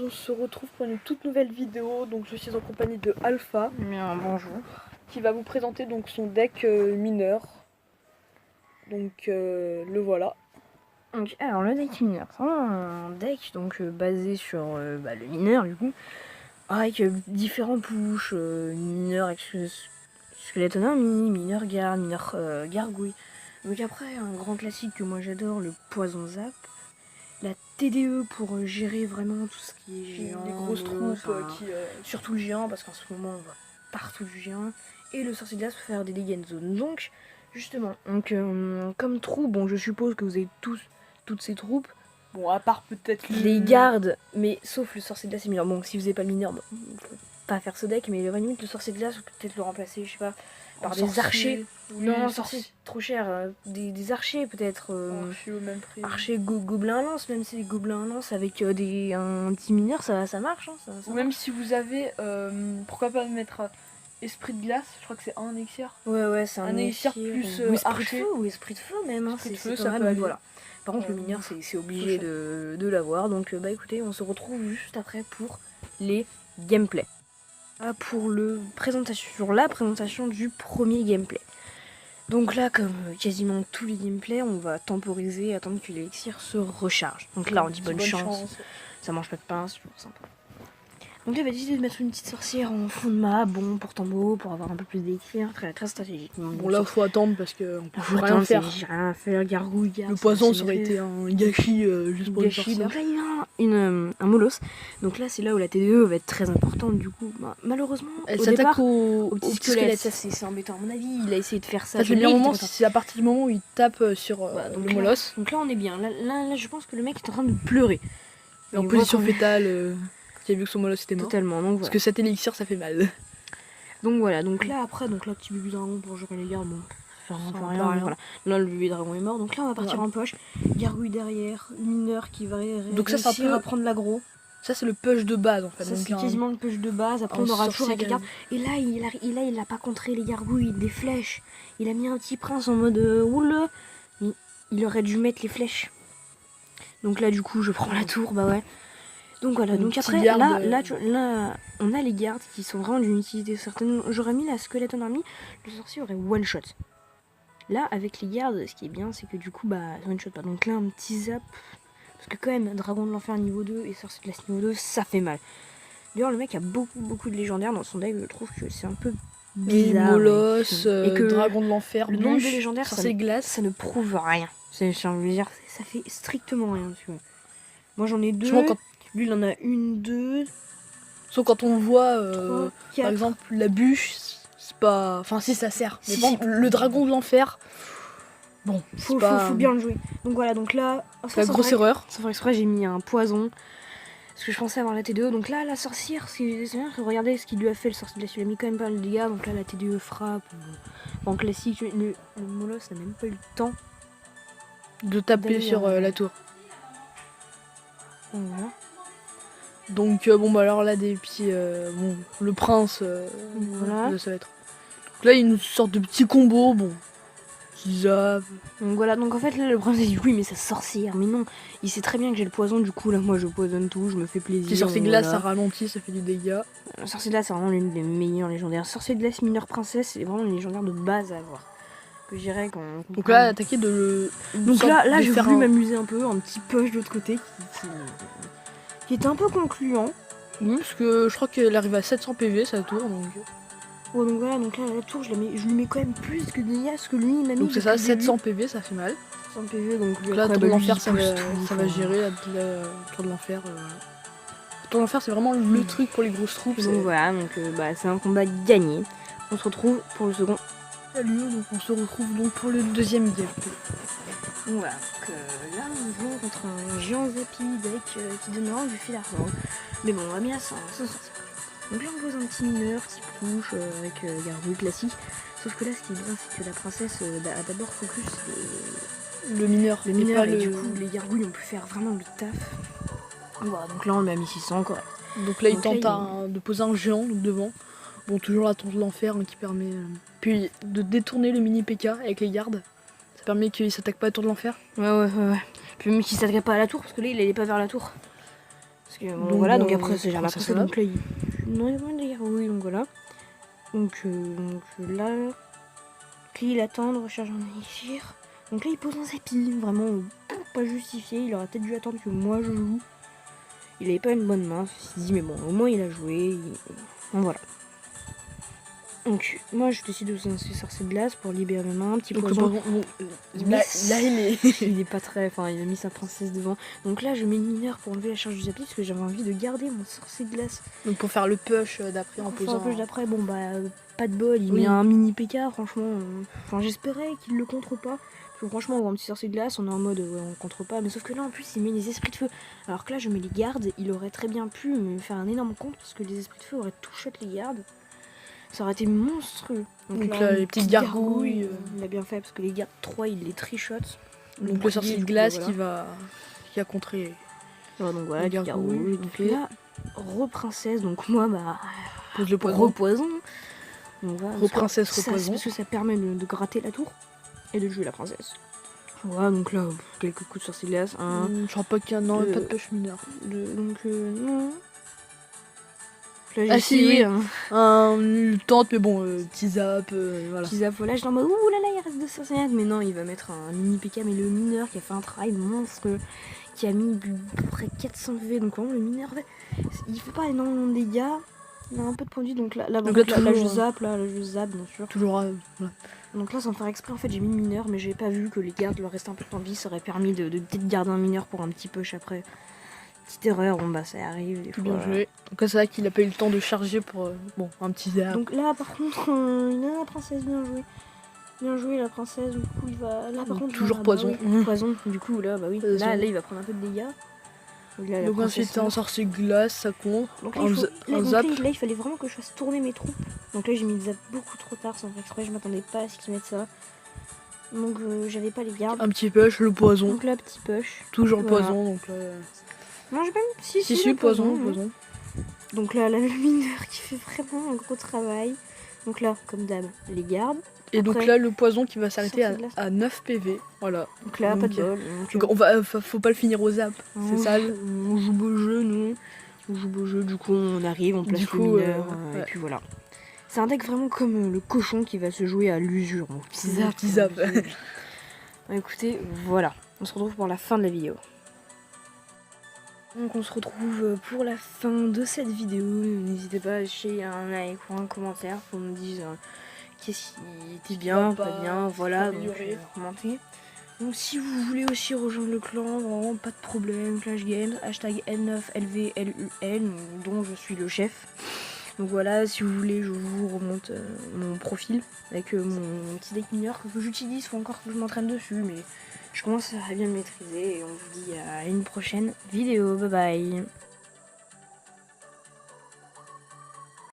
on se retrouve pour une toute nouvelle vidéo. Donc je suis en compagnie de Alpha. Bien, bonjour. Qui va vous présenter donc son deck mineur. Donc le voilà. Donc, alors le deck mineur, c'est un deck donc, basé sur le mineur du coup, avec différents push, mineur avec Skeleton Mini, mineur garde, mineur gargouille. Donc après un grand classique que moi j'adore, le poison zap. La TDE pour gérer vraiment tout ce qui est géant, les grosses troupes surtout le géant parce qu'en ce moment on voit partout du géant, et le sorcier de glace pour faire des dégâts de zone. Donc justement, comme troupe, bon je suppose que vous avez toutes ces troupes. Bon, à part peut-être les gardes, mais sauf le sorcier de glace et mineur. Bon, si vous n'avez pas le mineur, bon, faut pas faire ce deck, mais limite le sorcier de glace, vous pouvez peut-être le remplacer, je sais pas, par des archers. Oui, non, sorcier trop cher. Des archers peut-être. Archers au même prix. Archers gobelins à lance, même si les gobelins à lance avec un petit mineur, ça marche. Hein, ça ou même si vous avez, pourquoi pas mettre esprit de glace, je crois que c'est un élixir. Ouais, c'est un élixir plus ou esprit archer. de feu, ou esprit de feu même. Hein, esprit de c'est feu, pas ça mal, peut aller. voilà. Par contre, le mineur, c'est obligé de l'avoir. Donc, bah écoutez, on se retrouve juste après pour les gameplays. Pour la présentation du premier gameplay. Donc là, comme quasiment tous les gameplays, on va temporiser et attendre que l'élixir se recharge. Donc là, on dit bonne chance. Ça mange pas de pain, c'est toujours sympa. Donc là, on va décider de mettre une petite sorcière en fond de map, bon, pour tambo, pour avoir un peu plus d'élixir, très stratégique. Bon, là, faut attendre parce qu'on peut rien faire. J'ai rien à faire, gargouille, le poison, ça aurait été un gâchis juste pour une sorcière. Donc là, il y a un molos. Donc là, c'est là où la TDE va être très importante. Du coup, malheureusement, elle s'attaque au petit squelette. Ça, c'est embêtant. À mon avis, il a essayé de faire ça. Ça fait bien un moment, c'est à partir du moment où il tape sur le molos. Donc là, on est bien. Là, je pense que le mec est en train de pleurer. Et en position fétale, qui a vu que son molos était mort. Totalement. Donc, parce que cet élixir, ça fait mal. Donc voilà. Donc là, après, petit bébé dragon pour gérer les gardes. Bon, ça rend rien. Voilà. Là, le bébé dragon est mort. Donc là, on va partir en poche. Gargouille derrière. Mineur qui va réussir à prendre l'aggro. Ça, c'est le push de base en fait. Ça, c'est quasiment le push de base. Après, on aura toujours avec les gardes. Et là, il a pas contré les gargouilles, des flèches. Il a mis un petit prince en mode oula. Il aurait dû mettre les flèches. Donc là, du coup, je prends la tour. Bah ouais. Donc voilà. Donc après, là, on a les gardes qui sont vraiment d'une utilité certaine. J'aurais mis la Skeleton Army. Le sorcier aurait one shot. Là, avec les gardes, ce qui est bien, c'est que du coup, one shot pas. Donc là, un petit zap. Parce que quand même, Dragon de l'Enfer niveau 2 et Sorcier de Glace niveau 2, ça fait mal. D'ailleurs, le mec a beaucoup de légendaires dans son deck. Je trouve que c'est un peu bizarre. Molos, et que Dragon de l'Enfer, le nombre de légendaires, ça ne prouve rien. J'ai envie de dire, ça fait strictement rien. Tu vois. Moi, j'en ai 2. Lui, il en a 1, 2. Sauf quand on voit, 3, 4. par exemple, la bûche, c'est pas... Enfin, si, ça sert. Mais bon, le Dragon de l'Enfer... Bon, faut bien le jouer. Donc voilà, donc là... la grosse erreur. Sans faire exprès, j'ai mis un poison. Parce que je pensais avoir la TDE. Donc là, la sorcière, regardez ce qu'il lui a fait, le sorcier de glace. Il a mis quand même pas mal de dégâts. Donc là, la TDE frappe. En classique, le molos n'a même pas eu le temps de taper sur la tour. Donc voilà. Donc alors là, des petits... le prince, voilà. Là, ça va être... Donc là, il y a une sorte de petit combo, bon... Donc voilà, donc en fait là le prince dit oui mais ça sorcière, mais non, il sait très bien que j'ai le poison, du coup là moi je poisonne tout, je me fais plaisir. Si sorcier de glace ça ralentit, ça fait du dégât. Sorcier de glace c'est vraiment l'une des meilleures légendaires. Sorcier de glace mineur princesse c'est vraiment une légendaire de base à avoir. Que j'irais quand on donc là attaquer de le... Donc là j'ai voulu m'amuser un peu, un petit push de l'autre côté qui était un peu concluant. Oui parce que je crois qu'elle arrive à 700 PV sa tour donc... Ouais, donc voilà, donc là la tour je lui mets quand même plus que de dégâts parce que lui il m'a mis. Donc c'est ça, 700 PV ça fait mal. 700 PV donc là tour de l'enfer ça va gérer la tour de l'enfer. Tour de l'enfer c'est vraiment le truc pour les grosses troupes. Donc voilà, donc c'est un combat gagné. On se retrouve pour le second. Salut, donc on se retrouve donc pour le deuxième gameplay. Donc voilà, donc là on joue contre un géant zappy deck qui demeure du fil d'argent. Mais bon on va bien s'en sortir. Donc là on pose un petit mineur, petit push avec gargouille classique. Sauf que là ce qui est bien c'est que la princesse a d'abord focus le mineur. Et du coup les gargouilles ont pu faire vraiment le taf. Voilà, donc là on a mis 600 correct. Donc là il tente de poser un géant donc devant. Bon toujours la tour de l'enfer qui permet puis de détourner le mini PK avec les gardes. Ça permet qu'il s'attaque pas à la tour de l'enfer. Ouais. Puis même qu'il s'attaque pas à la tour parce que là il allait pas vers la tour. Parce que bon, voilà, donc après c'est la princesse, donc là il... Non, il y a moyen de gargouille, donc voilà. Donc là, il attend de recharger un élixir. Donc là il pose un zappy, vraiment pas justifié, il aurait peut-être dû attendre que moi je joue. Il avait pas une bonne main, il s'est dit mais bon, au moins il a joué, donc voilà. Donc moi je décide de lancer sorcier de glace pour libérer mes mains, un petit poison. Là il est pas très... Enfin il a mis sa princesse devant. Donc là je mets une mineur pour enlever la charge du zappy parce que j'avais envie de garder mon sorcier de glace. Donc pour faire le push d'après en posant... le push d'après, bon bah pas de bol, il met un mini PK franchement. Enfin j'espérais qu'il le contre pas. Parce que franchement on voit un petit sorcier de glace, on est en mode on contre pas. Mais sauf que là en plus il met les esprits de feu. Alors que là je mets les gardes, il aurait très bien pu me faire un énorme contre parce que les esprits de feu auraient tout shot les gardes. Ça aurait été monstrueux. Donc là, les petites gargouilles. Il a bien fait parce que les gardes 3 il les trichote. Donc le sorcier de glace qui a contré. Donc voilà, les gargouilles. Donc là, reprincesse, donc moi bah. Pose le poison. Repoison. Reprincesse, repoison. Parce que ça permet de gratter la tour et de jouer la princesse. Voilà, donc là, quelques coups de sorcier de glace. Je crois pas qu'il y a pas de push mineur. Donc non. Là, si, un tente, mais bon, petit zap, voilà. Petit zap, voilà, je suis en mode ouh là là, il reste 200 mètres, mais non, il va mettre un mini PK, mais le mineur qui a fait un travail monstrueux, qui a mis à peu près 400 V, donc vraiment le mineur, il fait pas énormément de dégâts, il a un peu de points de vie, donc là je zappe, bien sûr. Toujours, voilà. Donc là, sans faire exprès, en fait, j'ai mis le mineur, mais j'avais pas vu que les gardes leur restaient un peu de temps de vie, ça aurait permis de peut-être garder un mineur pour un petit push après. Petite erreur, bon bah ça arrive des fois. Bien joué. Donc là c'est vrai qu'il a pas eu le temps de charger pour un petit zap. Donc là par contre il a la princesse, bien joué. Bien joué la princesse, du coup il va... Là par contre toujours poison. Poison, du coup là bah oui, là il va prendre un peu de dégâts. Donc ensuite un sorcier glace, ça compte. Donc là il fallait vraiment que je fasse tourner mes troupes. Donc là j'ai mis le zap beaucoup trop tard sans faire exprès, je m'attendais pas à ce qu'ils mettent ça. Donc j'avais pas les gardes. Un petit push, le poison. Donc là petit push. Toujours le poison, donc non, j'ai pas mis... Si, le poison. Donc là, le mineur qui fait vraiment un gros travail. Donc là, comme d'hab, les gardes. Et après, donc là, le poison qui va s'arrêter à 9 PV. Voilà. Donc là, pas de bol. Donc faut pas le finir au zap. C'est sale. On joue beau jeu, nous. On joue beau jeu, du coup, on arrive, on place le mineur. Et puis voilà. C'est un deck vraiment comme le cochon qui va se jouer à l'usure. Petit zap. Écoutez, voilà. On se retrouve pour la fin de la vidéo. Donc on se retrouve pour la fin de cette vidéo. N'hésitez pas à lâcher un like ou un commentaire pour me dire qu'est-ce qui était bien, pas bien, voilà, donc commenter. Donc si vous voulez aussi rejoindre le clan, vraiment pas de problème, Clash Games, hashtag N9LVLUN, dont je suis le chef. Donc voilà, si vous voulez, je vous remonte mon profil avec mon petit deck mineur que j'utilise, faut encore que je m'entraîne dessus, mais je commence à bien le maîtriser et on vous dit à une prochaine vidéo. Bye bye.